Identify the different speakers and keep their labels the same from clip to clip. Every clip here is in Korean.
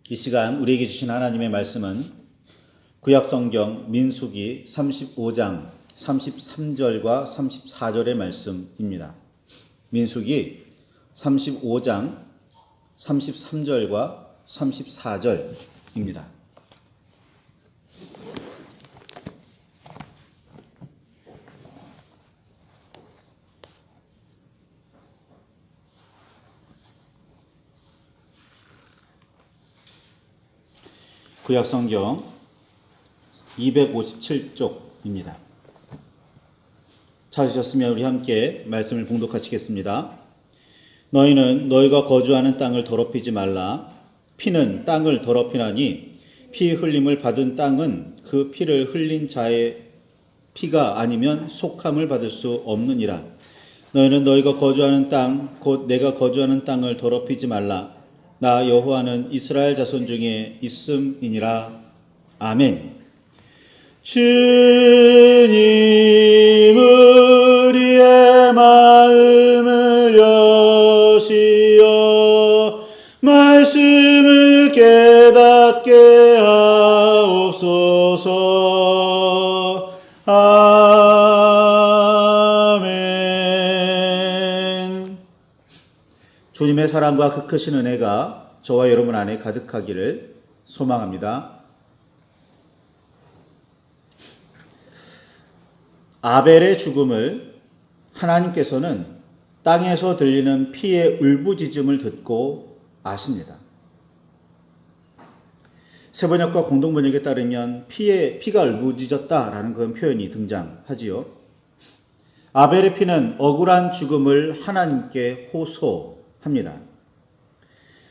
Speaker 1: 이 시간 우리에게 주신 하나님의 말씀은 구약성경 민수기 35장 33절과 34절의 말씀입니다. 민수기 35장 33절과 34절입니다. 구약성경 257쪽입니다. 찾으셨으면 우리 함께 말씀을 봉독하시겠습니다. 너희는 너희가 거주하는 땅을 더럽히지 말라. 피는 땅을 더럽히나니 피 흘림을 받은 땅은 그 피를 흘린 자의 피가 아니면 속함을 받을 수 없느니라. 너희는 너희가 거주하는 땅 곧 내가 거주하는 땅을 더럽히지 말라. 나 여호와는 이스라엘 자손 중에 있음이니라. 아멘. 주님 우리의 마음을 여시어 말씀을 깨닫게 하옵소서. 아멘. 주님의 사랑과 그 크신 은혜가 저와 여러분 안에 가득하기를 소망합니다. 아벨의 죽음을 하나님께서는 땅에서 들리는 피의 울부짖음을 듣고 아십니다. 세번역과 공동번역에 따르면 피가 울부짖었다라는 그런 표현이 등장하지요. 아벨의 피는 억울한 죽음을 하나님께 호소합니다.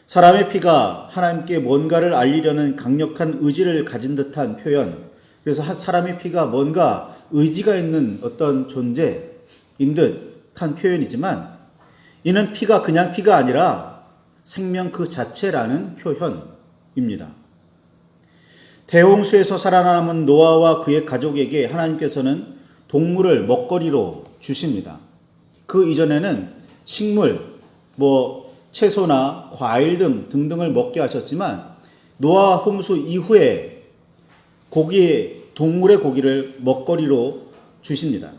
Speaker 1: 사람의 피가 하나님께 뭔가를 알리려는 강력한 의지를 가진 듯한 표현, 그래서 사람의 피가 뭔가 의지가 있는 어떤 존재인 듯한 표현이지만 이는 피가 그냥 피가 아니라 생명 그 자체라는 표현입니다. 대홍수에서 살아남은 노아와 그의 가족에게 하나님께서는 동물을 먹거리로 주십니다. 그 이전에는 식물, 채소나 과일 등등을 먹게 하셨지만 노아 홍수 이후에 동물의 고기를 먹거리로 주십니다.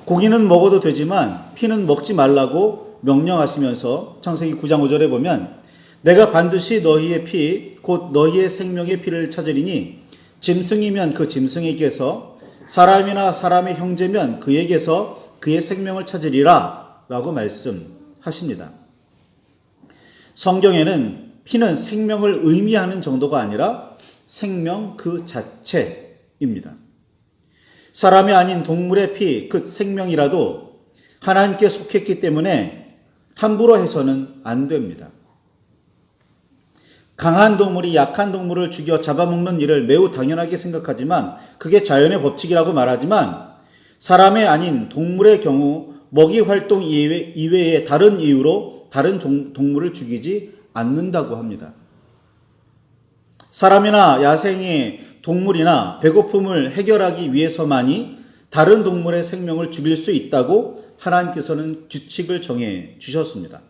Speaker 1: 고기는 먹어도 되지만 피는 먹지 말라고 명령하시면서 창세기 9장 5절에 보면 내가 반드시 너희의 피, 곧 너희의 생명의 피를 찾으리니 짐승이면 그 짐승에게서 사람이나 사람의 형제면 그에게서 그의 생명을 찾으리라 라고 말씀하십니다. 성경에는 피는 생명을 의미하는 정도가 아니라 생명 그 자체입니다. 사람이 아닌 동물의 피, 그 생명이라도 하나님께 속했기 때문에 함부로 해서는 안 됩니다. 강한 동물이 약한 동물을 죽여 잡아먹는 일을 매우 당연하게 생각하지만 그게 자연의 법칙이라고 말하지만 사람이 아닌 동물의 경우 먹이 활동 이외에 다른 이유로 다른 동물을 죽이지 않는다고 합니다. 사람이나 야생의 동물이나 배고픔을 해결하기 위해서만이 다른 동물의 생명을 죽일 수 있다고 하나님께서는 규칙을 정해 주셨습니다.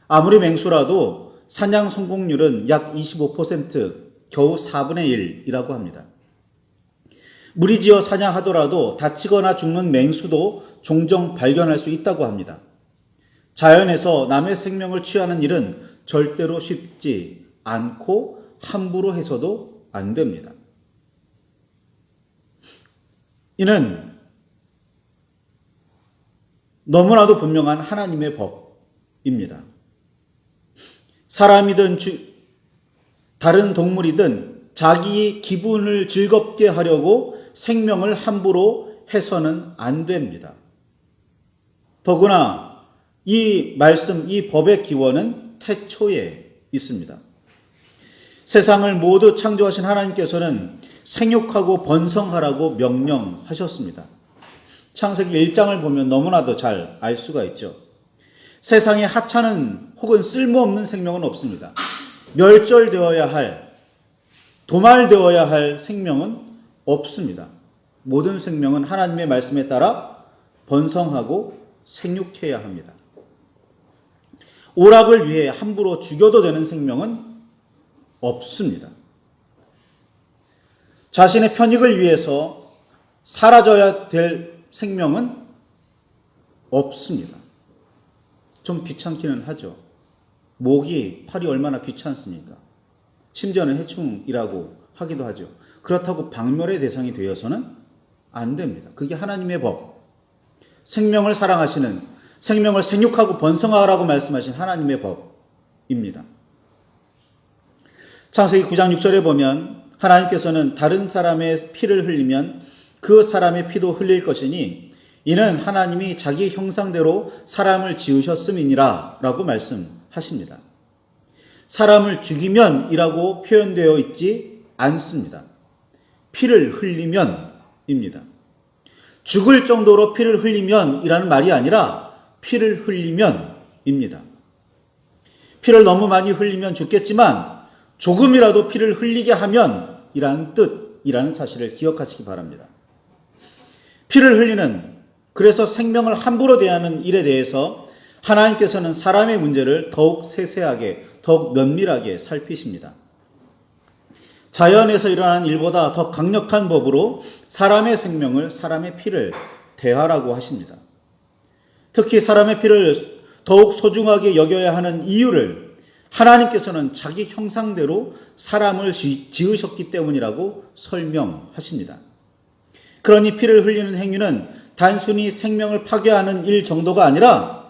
Speaker 1: 아무리 맹수라도 사냥 성공률은 약 25%, 겨우 4분의 1이라고 합니다. 무리지어 사냥하더라도 다치거나 죽는 맹수도 종종 발견할 수 있다고 합니다. 자연에서 남의 생명을 취하는 일은 절대로 쉽지 않고 함부로 해서도 안 됩니다. 이는 너무나도 분명한 하나님의 법입니다. 사람이든 다른 동물이든 자기 기분을 즐겁게 하려고 생명을 함부로 해서는 안 됩니다. 더구나 이 말씀, 이 법의 기원은 태초에 있습니다. 세상을 모두 창조하신 하나님께서는 생육하고 번성하라고 명령하셨습니다. 창세기 1장을 보면 너무나도 잘 알 수가 있죠. 세상에 하찮은 혹은 쓸모없는 생명은 없습니다. 멸절되어야 할, 도말되어야 할 생명은 없습니다. 모든 생명은 하나님의 말씀에 따라 번성하고 생육해야 합니다. 오락을 위해 함부로 죽여도 되는 생명은 없습니다. 자신의 편익을 위해서 사라져야 될 생명은 없습니다. 좀 귀찮기는 하죠. 모기, 팔이 얼마나 귀찮습니까? 심지어는 해충이라고 하기도 하죠. 그렇다고 박멸의 대상이 되어서는 안 됩니다. 그게 하나님의 법. 생명을 사랑하시는, 생명을 생육하고 번성하라고 말씀하신 하나님의 법입니다. 창세기 9장 6절에 보면 하나님께서는 다른 사람의 피를 흘리면 그 사람의 피도 흘릴 것이니 이는 하나님이 자기 형상대로 사람을 지으셨음이니라 라고 말씀하십니다. 사람을 죽이면 이라고 표현되어 있지 않습니다. 피를 흘리면 입니다. 죽을 정도로 피를 흘리면 이라는 말이 아니라 피를 흘리면 입니다. 피를 너무 많이 흘리면 죽겠지만 조금이라도 피를 흘리게 하면 이라는 뜻이라는 사실을 기억하시기 바랍니다. 피를 흘리는, 그래서 생명을 함부로 대하는 일에 대해서 하나님께서는 사람의 문제를 더욱 세세하게, 더욱 면밀하게 살피십니다. 자연에서 일어나는 일보다 더 강력한 법으로 사람의 생명을, 사람의 피를 대하라고 하십니다. 특히 사람의 피를 더욱 소중하게 여겨야 하는 이유를 하나님께서는 자기 형상대로 사람을 지으셨기 때문이라고 설명하십니다. 그러니 피를 흘리는 행위는 단순히 생명을 파괴하는 일 정도가 아니라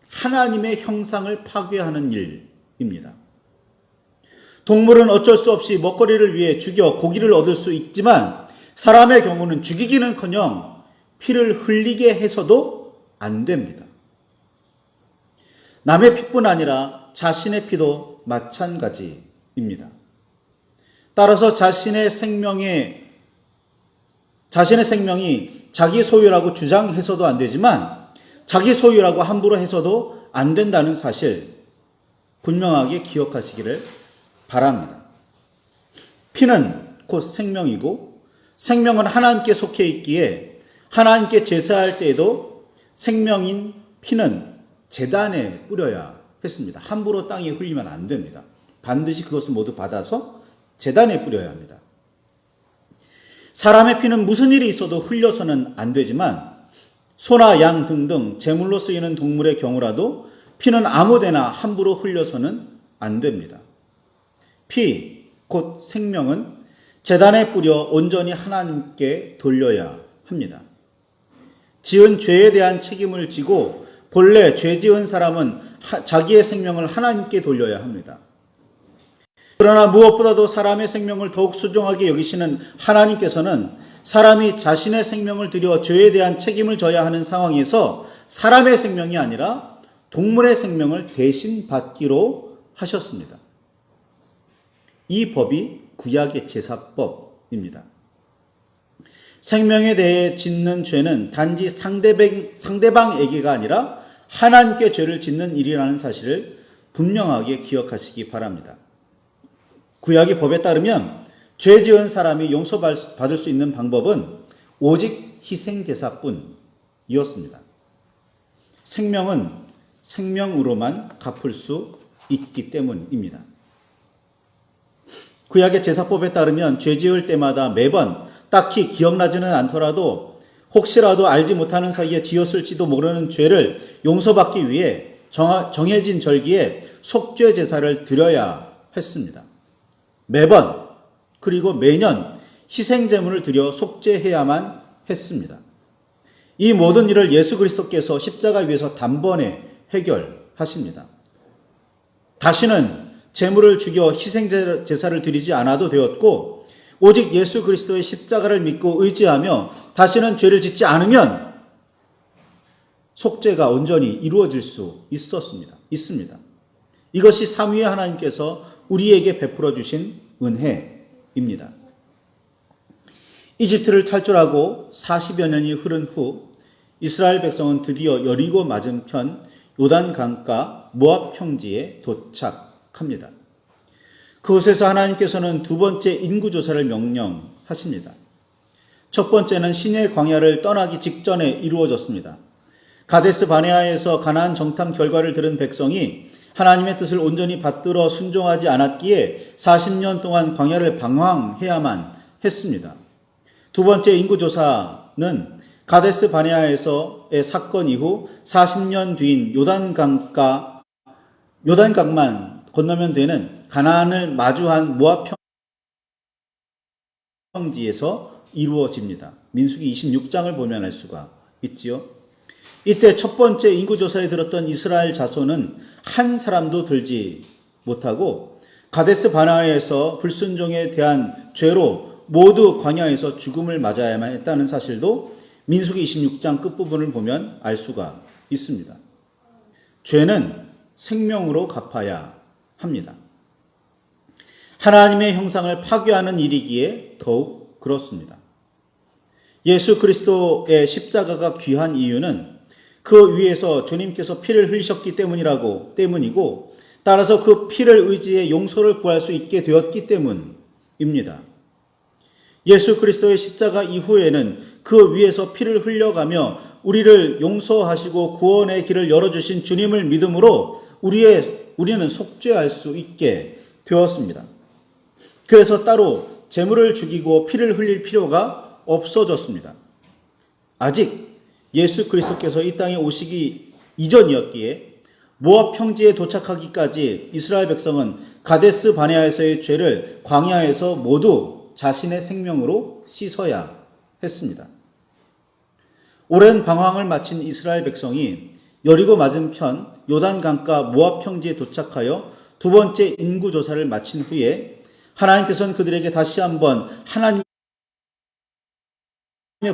Speaker 1: 하나님의 형상을 파괴하는 일입니다. 동물은 어쩔 수 없이 먹거리를 위해 죽여 고기를 얻을 수 있지만 사람의 경우는 죽이기는커녕 피를 흘리게 해서도 안 됩니다. 남의 피뿐 아니라 자신의 피도 마찬가지입니다. 따라서 자신의 생명이 자기 소유라고 주장해서도 안 되지만 자기 소유라고 함부로 해서도 안 된다는 사실 분명하게 기억하시기를 바랍니다. 피는 곧 생명이고 생명은 하나님께 속해 있기에 하나님께 제사할 때에도 생명인 피는 제단에 뿌려야 했습니다. 함부로 땅에 흘리면 안 됩니다. 반드시 그것을 모두 받아서 제단에 뿌려야 합니다. 사람의 피는 무슨 일이 있어도 흘려서는 안 되지만 소나 양 등등 제물로 쓰이는 동물의 경우라도 피는 아무데나 함부로 흘려서는 안 됩니다. 피, 곧 생명은 제단에 뿌려 온전히 하나님께 돌려야 합니다. 지은 죄에 대한 책임을 지고 본래 죄 지은 사람은 자기의 생명을 하나님께 돌려야 합니다. 그러나 무엇보다도 사람의 생명을 더욱 소중하게 여기시는 하나님께서는 사람이 자신의 생명을 들여 죄에 대한 책임을 져야 하는 상황에서 사람의 생명이 아니라 동물의 생명을 대신 받기로 하셨습니다. 이 법이 구약의 제사법입니다. 생명에 대해 짓는 죄는 단지 상대방에게가 아니라 하나님께 죄를 짓는 일이라는 사실을 분명하게 기억하시기 바랍니다. 구약의 법에 따르면 죄 지은 사람이 용서받을 수 있는 방법은 오직 희생제사뿐이었습니다. 생명은 생명으로만 갚을 수 있기 때문입니다. 구약의 제사법에 따르면 죄 지을 때마다 매번 딱히 기억나지는 않더라도 혹시라도 알지 못하는 사이에 지었을지도 모르는 죄를 용서받기 위해 정해진 절기에 속죄 제사를 드려야 했습니다. 매번 그리고 매년 희생제물을 드려 속죄해야만 했습니다. 이 모든 일을 예수 그리스도께서 십자가 위에서 단번에 해결하십니다. 다시는 제물을 죽여 희생제사를 드리지 않아도 되었고 오직 예수 그리스도의 십자가를 믿고 의지하며 다시는 죄를 짓지 않으면 속죄가 온전히 이루어질 수 있습니다. 이것이 삼위의 하나님께서 우리에게 베풀어 주신 은혜입니다. 이집트를 탈출하고 40여 년이 흐른 후 이스라엘 백성은 드디어 여리고 맞은편 요단 강가 모압 평지에 도착합니다. 그곳에서 하나님께서는 두 번째 인구조사를 명령하십니다. 첫 번째는 시내 광야를 떠나기 직전에 이루어졌습니다. 가데스 바네아에서 가나안 정탐 결과를 들은 백성이 하나님의 뜻을 온전히 받들어 순종하지 않았기에 40년 동안 광야를 방황해야만 했습니다. 두 번째 인구조사는 가데스 바네아에서의 사건 이후 40년 뒤인 요단강만 건너면 되는 가나안을 마주한 모압 평지에서 이루어집니다. 민수기 26장을 보면 알 수가 있지요. 이때 첫 번째 인구조사에 들었던 이스라엘 자손은 한 사람도 들지 못하고 가데스 바네아에서 불순종에 대한 죄로 모두 광야에서 죽음을 맞아야만 했다는 사실도 민수기 26장 끝부분을 보면 알 수가 있습니다. 죄는 생명으로 갚아야 합니다. 하나님의 형상을 파괴하는 일이기에 더욱 그렇습니다. 예수 그리스도의 십자가가 귀한 이유는 그 위에서 주님께서 피를 흘리셨기 때문이고 따라서 그 피를 의지해 용서를 구할 수 있게 되었기 때문입니다. 예수 그리스도의 십자가 이후에는 그 위에서 피를 흘려가며 우리를 용서하시고 구원의 길을 열어주신 주님을 믿음으로 우리는 속죄할 수 있게 되었습니다. 그래서 따로 제물을 죽이고 피를 흘릴 필요가 없어졌습니다. 아직 예수 그리스도께서 이 땅에 오시기 이전이었기에 모압 평지에 도착하기까지 이스라엘 백성은 가데스 바네아에서의 죄를 광야에서 모두 자신의 생명으로 씻어야 했습니다. 오랜 방황을 마친 이스라엘 백성이 여리고 맞은편 요단강가 모압 평지에 도착하여 두 번째 인구조사를 마친 후에 하나님께서는 그들에게 다시 한번 하나님의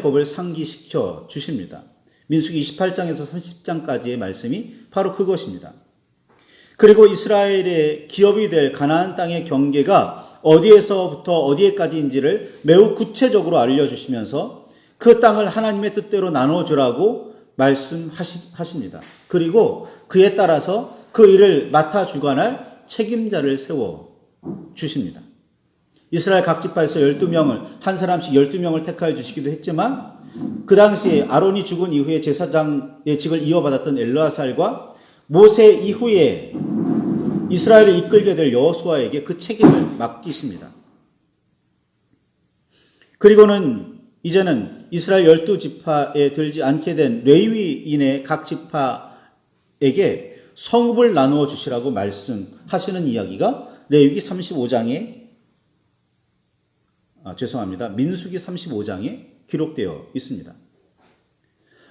Speaker 1: 법을 상기시켜 주십니다. 민수기 28장에서 30장까지의 말씀이 바로 그것입니다. 그리고 이스라엘의 기업이 될 가나안 땅의 경계가 어디에서부터 어디에까지인지를 매우 구체적으로 알려주시면서 그 땅을 하나님의 뜻대로 나눠주라고 말씀하십니다. 그리고 그에 따라서 그 일을 맡아 주관할 책임자를 세워 주십니다. 이스라엘 각 지파에서 12명을 한 사람씩 12명을 택하여 주시기도 했지만 그 당시에 아론이 죽은 이후에 제사장의 직을 이어받았던 엘르아살과 모세 이후에 이스라엘을 이끌게 될 여호수아에게 그 책임을 맡기십니다. 그리고는 이제는 이스라엘 12지파에 들지 않게 된 레위인의 각 지파에게 성읍을 나누어 주시라고 말씀하시는 이야기가 레위기 35장에 민수기 35장에 기록되어 있습니다.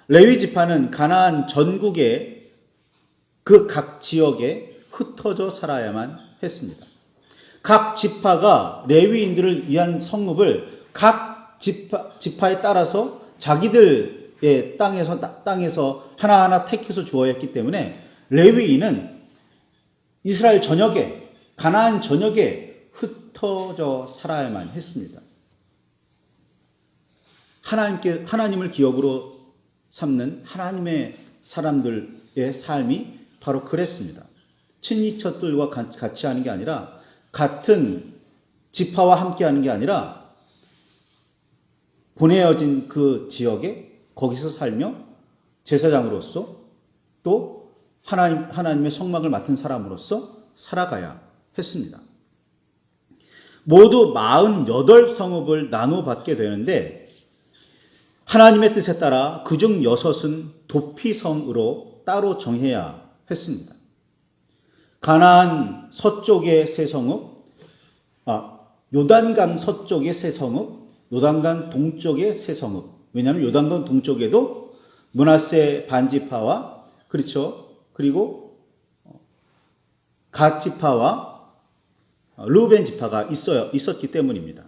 Speaker 1: 레위 지파는 가나안 전국의 그 각 지역에 흩어져 살아야만 했습니다. 각 지파가 레위인들을 위한 성읍을 각 지파에 따라서 자기들의 땅에서 하나하나 택해서 주어야 했기 때문에 레위인은 이스라엘 전역에, 가나안 전역에 흩어져 살아야만 했습니다. 하나님을 기업으로 삼는 하나님의 사람들의 삶이 바로 그랬습니다. 친이척들과 같이 하는 게 아니라, 같은 지파와 함께 하는 게 아니라, 보내어진 그 지역에 거기서 살며 제사장으로서 또 하나님의 성막을 맡은 사람으로서 살아가야 했습니다. 모두 48성읍을 나눠받게 되는데 하나님의 뜻에 따라 그중 6은 도피성으로 따로 정해야 했습니다. 가나안 서쪽의 세 성읍, 요단강 서쪽의 세 성읍, 요단강 동쪽의 세 성읍. 왜냐하면 요단강 동쪽에도 므낫세 반지파와 그리고 갓 지파와 르우벤 지파가 있었기 때문입니다.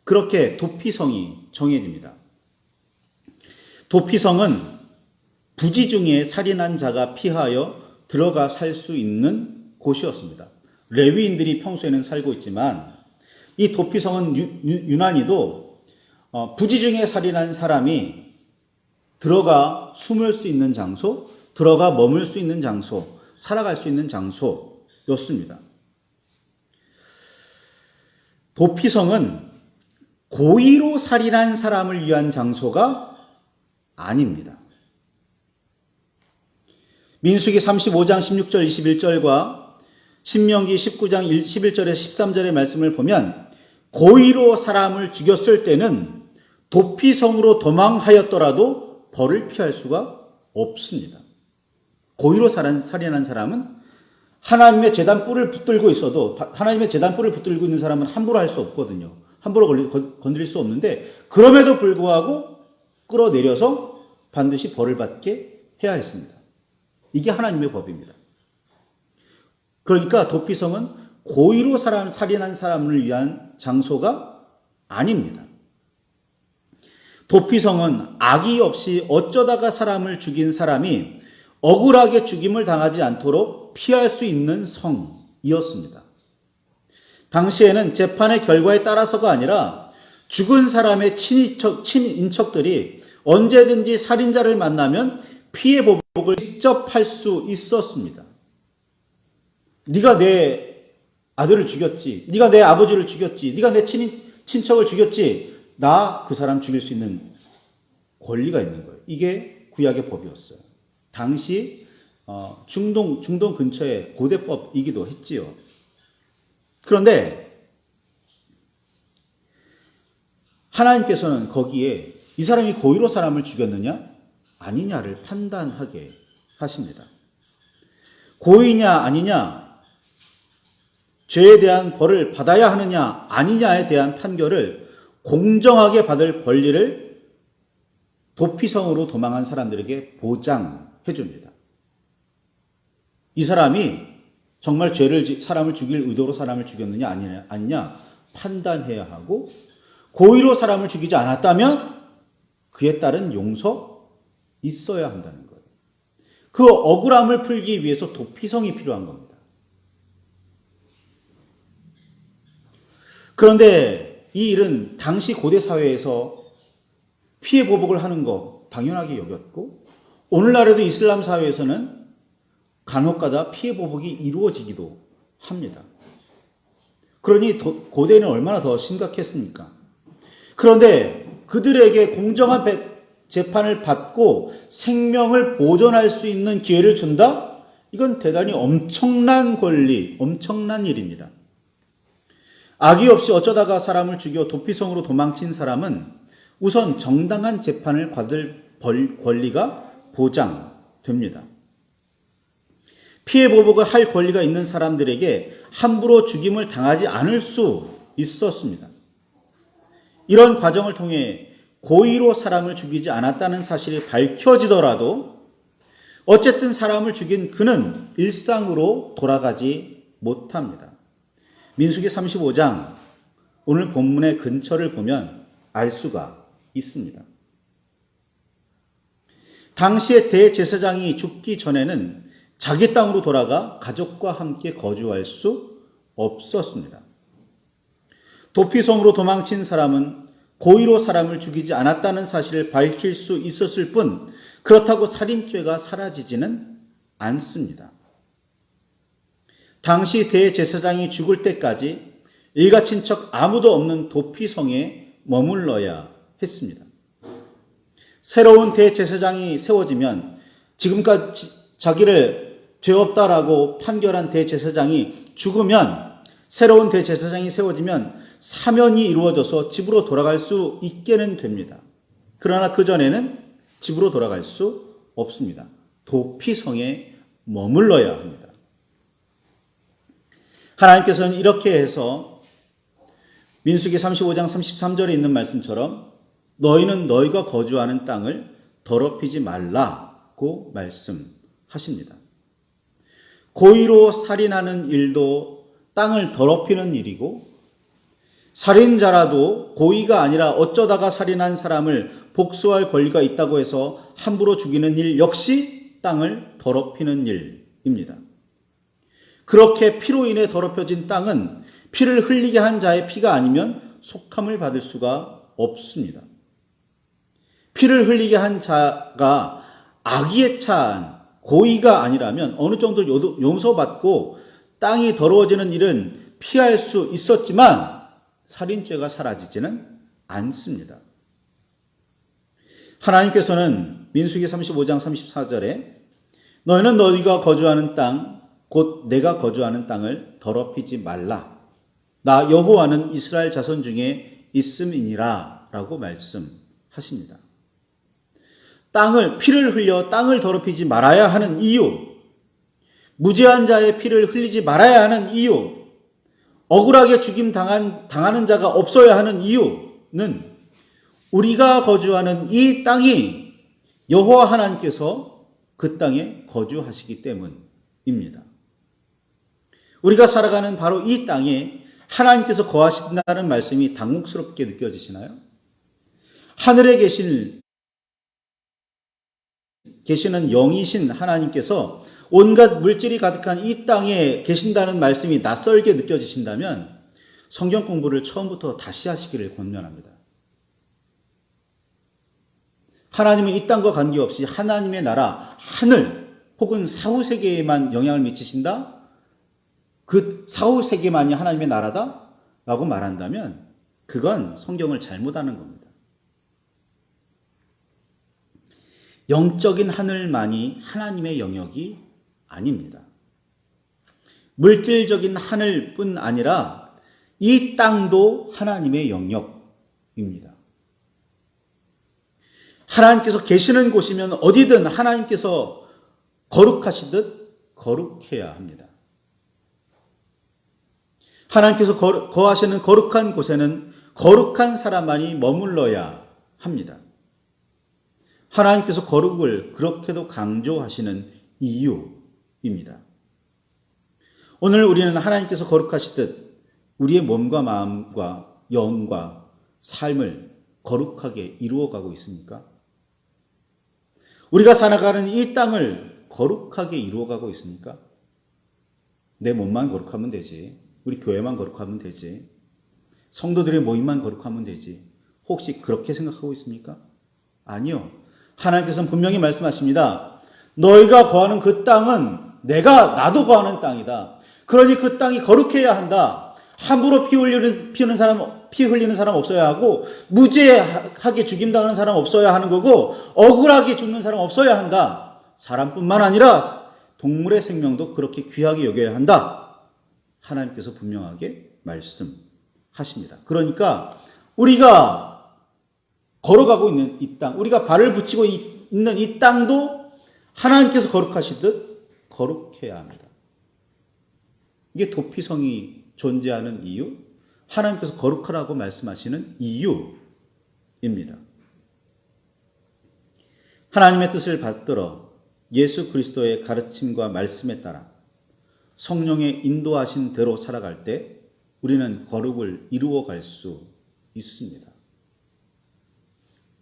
Speaker 1: 그렇게 도피성이 정해집니다. 도피성은 부지 중에 살인한 자가 피하여 들어가 살 수 있는 곳이었습니다. 레위인들이 평소에는 살고 있지만 이 도피성은 유난히도 부지 중에 살인한 사람이 들어가 숨을 수 있는 장소, 들어가 머물 수 있는 장소, 살아갈 수 있는 장소였습니다. 도피성은 고의로 살인한 사람을 위한 장소가 아닙니다. 민수기 35장 16절 21절과 신명기 19장 11절에서 13절의 말씀을 보면 고의로 사람을 죽였을 때는 도피성으로 도망하였더라도 벌을 피할 수가 없습니다. 고의로 살인한 사람은 하나님의 제단 뿔을 붙들고 있어도, 하나님의 제단 뿔을 붙들고 있는 사람은 함부로 할 수 없거든요. 함부로 건드릴 수 없는데, 그럼에도 불구하고 끌어내려서 반드시 벌을 받게 해야 했습니다. 이게 하나님의 법입니다. 그러니까 도피성은 고의로 살인한 사람을 위한 장소가 아닙니다. 도피성은 악의 없이 어쩌다가 사람을 죽인 사람이 억울하게 죽임을 당하지 않도록 피할 수 있는 성이었습니다. 당시에는 재판의 결과에 따라서가 아니라 죽은 사람의 친인척들이 언제든지 살인자를 만나면 피해 보복을 직접 할 수 있었습니다. 네가 내 아들을 죽였지, 네가 내 아버지를 죽였지, 네가 내 친척을 죽였지, 나 그 사람 죽일 수 있는 권리가 있는 거예요. 이게 구약의 법이었어요. 당시 중동 근처의 고대법이기도 했지요. 그런데 하나님께서는 거기에 이 사람이 고의로 사람을 죽였느냐 아니냐를 판단하게 하십니다. 고의냐 아니냐, 죄에 대한 벌을 받아야 하느냐 아니냐에 대한 판결을 공정하게 받을 권리를 도피성으로 도망한 사람들에게 보장해 줍니다. 이 사람이 정말 사람을 죽일 의도로 사람을 죽였느냐 아니냐 판단해야 하고, 고의로 사람을 죽이지 않았다면 그에 따른 용서 있어야 한다는 거예요. 그 억울함을 풀기 위해서 도피성이 필요한 겁니다. 그런데 이 일은 당시 고대 사회에서 피해 보복을 하는 거 당연하게 여겼고, 오늘날에도 이슬람 사회에서는 간혹가다 피해 보복이 이루어지기도 합니다. 그러니 고대는 얼마나 더 심각했습니까? 그런데 그들에게 공정한 재판을 받고 생명을 보존할 수 있는 기회를 준다? 이건 대단히 엄청난 권리, 엄청난 일입니다. 악의 없이 어쩌다가 사람을 죽여 도피성으로 도망친 사람은 우선 정당한 재판을 받을 권리가 보장됩니다. 피해 보복을 할 권리가 있는 사람들에게 함부로 죽임을 당하지 않을 수 있었습니다. 이런 과정을 통해 고의로 사람을 죽이지 않았다는 사실이 밝혀지더라도 어쨌든 사람을 죽인 그는 일상으로 돌아가지 못합니다. 민수기 35장 오늘 본문의 근처를 보면 알 수가 있습니다. 당시의 대제사장이 죽기 전에는 자기 땅으로 돌아가 가족과 함께 거주할 수 없었습니다. 도피성으로 도망친 사람은 고의로 사람을 죽이지 않았다는 사실을 밝힐 수 있었을 뿐 그렇다고 살인죄가 사라지지는 않습니다. 당시 대제사장이 죽을 때까지 일가 친척 아무도 없는 도피성에 머물러야 했습니다. 새로운 대제사장이 세워지면 지금까지 자기를 죄 없다라고 판결한 대제사장이 죽으면, 새로운 대제사장이 세워지면 사면이 이루어져서 집으로 돌아갈 수 있게는 됩니다. 그러나 그전에는 집으로 돌아갈 수 없습니다. 도피성에 머물러야 합니다. 하나님께서는 이렇게 해서 민수기 35장 33절에 있는 말씀처럼 너희는 너희가 거주하는 땅을 더럽히지 말라고 말씀하십니다. 고의로 살인하는 일도 땅을 더럽히는 일이고, 살인자라도 고의가 아니라 어쩌다가 살인한 사람을 복수할 권리가 있다고 해서 함부로 죽이는 일 역시 땅을 더럽히는 일입니다. 그렇게 피로 인해 더럽혀진 땅은 피를 흘리게 한 자의 피가 아니면 속함을 받을 수가 없습니다. 피를 흘리게 한 자가 악의에 찬 고의가 아니라면 어느 정도 용서받고 땅이 더러워지는 일은 피할 수 있었지만 살인죄가 사라지지는 않습니다. 하나님께서는 민수기 35장 34절에 너희는 너희가 거주하는 땅, 곧 내가 거주하는 땅을 더럽히지 말라. 나 여호와는 이스라엘 자손 중에 있음이니라 라고 말씀하십니다. 피를 흘려 땅을 더럽히지 말아야 하는 이유, 무죄한 자의 피를 흘리지 말아야 하는 이유, 억울하게 죽임 당하는 자가 없어야 하는 이유는 우리가 거주하는 이 땅이 여호와 하나님께서 그 땅에 거주하시기 때문입니다. 우리가 살아가는 바로 이 땅에 하나님께서 거하신다는 말씀이 당혹스럽게 느껴지시나요? 하늘에 계시는 영이신 하나님께서 온갖 물질이 가득한 이 땅에 계신다는 말씀이 낯설게 느껴지신다면 성경 공부를 처음부터 다시 하시기를 권면합니다. 하나님은 이 땅과 관계없이 하나님의 나라, 하늘 혹은 사후세계에만 영향을 미치신다? 그 사후세계만이 하나님의 나라다? 라고 말한다면 그건 성경을 잘못하는 겁니다. 영적인 하늘만이 하나님의 영역이 아닙니다. 물질적인 하늘뿐 아니라 이 땅도 하나님의 영역입니다. 하나님께서 계시는 곳이면 어디든 하나님께서 거룩하시듯 거룩해야 합니다. 하나님께서 거하시는 거룩한 곳에는 거룩한 사람만이 머물러야 합니다. 하나님께서 거룩을 그렇게도 강조하시는 이유입니다. 오늘 우리는 하나님께서 거룩하시듯 우리의 몸과 마음과 영과 삶을 거룩하게 이루어가고 있습니까? 우리가 살아가는 이 땅을 거룩하게 이루어가고 있습니까? 내 몸만 거룩하면 되지. 우리 교회만 거룩하면 되지. 성도들의 모임만 거룩하면 되지. 혹시 그렇게 생각하고 있습니까? 아니요. 하나님께서는 분명히 말씀하십니다. 너희가 거하는 그 땅은 나도 거하는 땅이다. 그러니 그 땅이 거룩해야 한다. 함부로 피 흘리는 사람 없어야 하고, 무죄하게 죽임당하는 사람 없어야 하는 거고, 억울하게 죽는 사람 없어야 한다. 사람뿐만 아니라 동물의 생명도 그렇게 귀하게 여겨야 한다. 하나님께서 분명하게 말씀하십니다. 그러니까 우리가 걸어가고 있는 이 땅, 우리가 발을 붙이고 있는 이 땅도 하나님께서 거룩하시듯 거룩해야 합니다. 이게 도피성이 존재하는 이유, 하나님께서 거룩하라고 말씀하시는 이유입니다. 하나님의 뜻을 받들어 예수 그리스도의 가르침과 말씀에 따라 성령의 인도하신 대로 살아갈 때 우리는 거룩을 이루어갈 수 있습니다.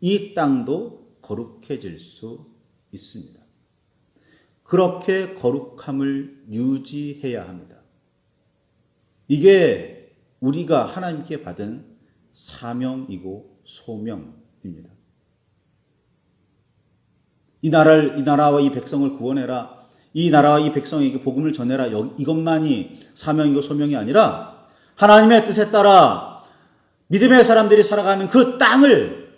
Speaker 1: 이 땅도 거룩해질 수 있습니다. 그렇게 거룩함을 유지해야 합니다. 이게 우리가 하나님께 받은 사명이고 소명입니다. 이 나라와 이 백성을 구원해라. 이 나라와 이 백성에게 복음을 전해라. 이것만이 사명이고 소명이 아니라 하나님의 뜻에 따라 믿음의 사람들이 살아가는 그 땅을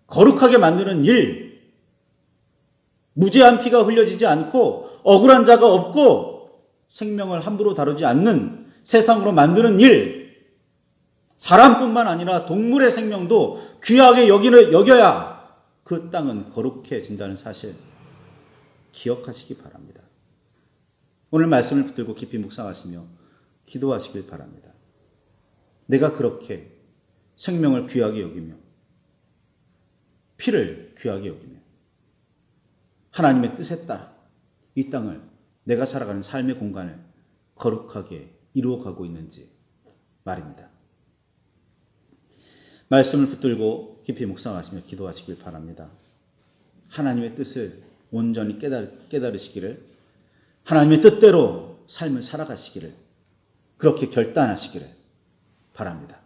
Speaker 1: 거룩하게 만드는 일, 무죄한 피가 흘려지지 않고 억울한 자가 없고 생명을 함부로 다루지 않는 세상으로 만드는 일, 사람뿐만 아니라 동물의 생명도 귀하게 여겨야 그 땅은 거룩해진다는 사실 기억하시기 바랍니다. 오늘 말씀을 붙들고 깊이 묵상하시며 기도하시길 바랍니다. 내가 그렇게 생명을 귀하게 여기며 피를 귀하게 여기며 하나님의 뜻에 따라 이 땅을, 내가 살아가는 삶의 공간을 거룩하게 이루어가고 있는지 말입니다. 말씀을 붙들고 깊이 묵상하시며 기도하시길 바랍니다. 하나님의 뜻을 온전히 깨달으시기를, 하나님의 뜻대로 삶을 살아가시기를, 그렇게 결단하시기를 바랍니다.